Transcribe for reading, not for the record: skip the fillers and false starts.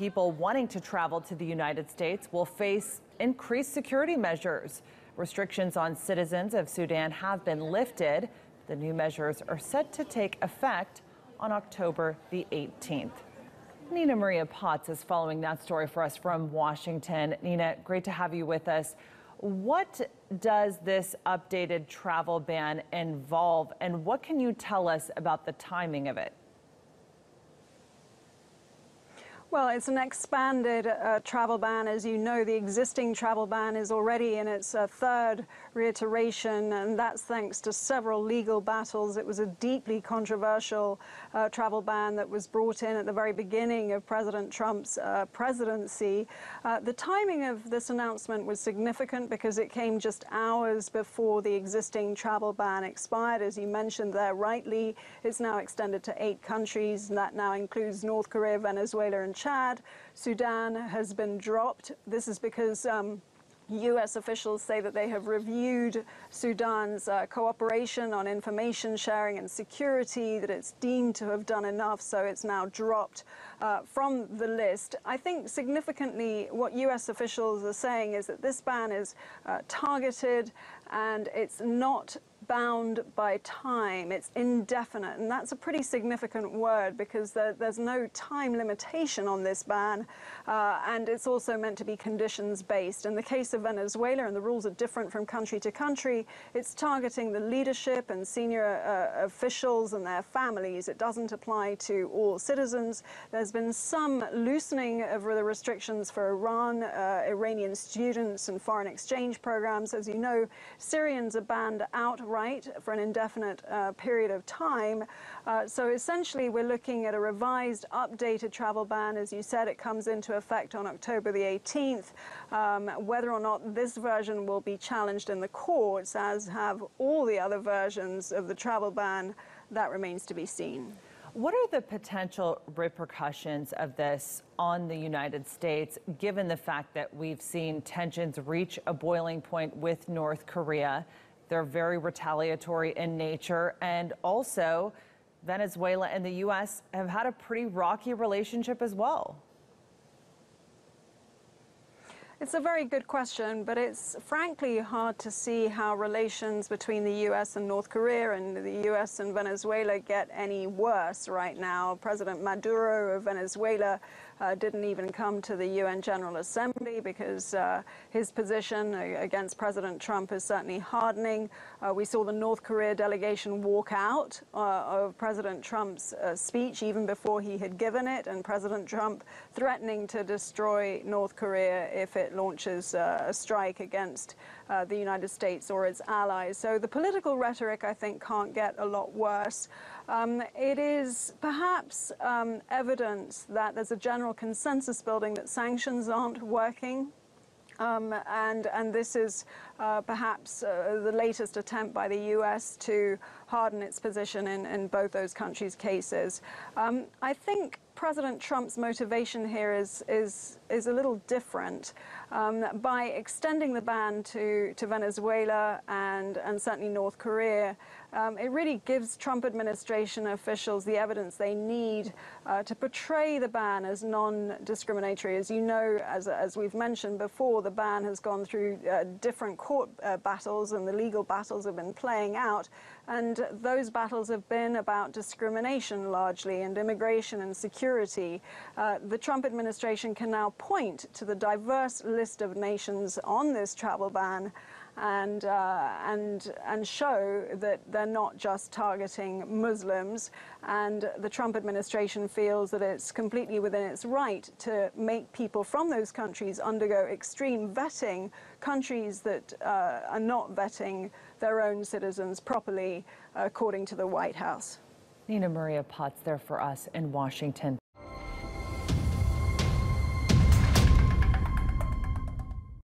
People wanting to travel to the United States will face increased security measures. Restrictions on citizens of Sudan have been lifted. The new measures are set to take effect on October the 18th. Nina Maria Potts is following that story for us from Washington. Nina, great to have you with us. What does this updated travel ban involve, and what can you tell us about the timing of it? Well, it's an expanded travel ban. As you know, the existing travel ban is already in its third reiteration, and that's thanks to several legal battles. It was a deeply controversial travel ban that was brought in at the very beginning of President Trump's presidency. The timing of this announcement was significant because it came just hours before the existing travel ban expired. As you mentioned there rightly, it's now extended to 8 countries, and that now includes North Korea, Venezuela and Chad. Sudan has been dropped. This is because U.S. officials say that they have reviewed Sudan's cooperation on information sharing and security, that it's deemed to have done enough, so it's now dropped from the list. I think significantly what U.S. officials are saying is that this ban is targeted and it's not bound by time. It's indefinite, and that's a pretty significant word because there's no time limitation on this ban, and it's also meant to be conditions-based. In the case of Venezuela, and the rules are different from country to country, it's targeting the leadership and senior officials and their families. It doesn't apply to all citizens. There's been some loosening of the restrictions for Iran, Iranian students and foreign exchange programs. As you know, Syrians are banned outright for an indefinite period of time. So essentially, we're looking at a revised, updated travel ban. As you said, it comes into effect on October the 18th. Whether or not this version will be challenged in the courts, as have all the other versions of the travel ban, that remains to be seen. What are the potential repercussions of this on the United States, given the fact that we've seen tensions reach a boiling point with North Korea? They're very retaliatory in nature, and also Venezuela and the U.S. have had a pretty rocky relationship as well. It's a very good question, but it's frankly hard to see how relations between the U.S. and North Korea and the U.S. and Venezuela get any worse right now. President Maduro of Venezuela didn't even come to the UN General Assembly because his position against President Trump is certainly hardening. We saw the North Korea delegation walk out of President Trump's speech even before he had given it, and President Trump threatening to destroy North Korea if it launches a strike against the United States or its allies. So the political rhetoric, I think, can't get a lot worse. It is perhaps evidence that there's a general consensus building that sanctions aren't working. And this is perhaps the latest attempt by the U.S. to harden its position in both those countries' cases. I think President Trump's motivation here is a little different. By extending the ban to Venezuela and certainly North Korea, it really gives Trump administration officials the evidence they need to portray the ban as non-discriminatory. As you know, as we've mentioned before, the ban has gone through different court battles, and the legal battles have been playing out. And those battles have been about discrimination largely, and immigration and security. The Trump administration can now point to the diverse list of nations on this travel ban and show that they're not just targeting Muslims. And the Trump administration feels that it's completely within its right to make people from those countries undergo extreme vetting, countries that are not vetting their own citizens properly, according to the White House. Nina Maria Potts there for us in Washington.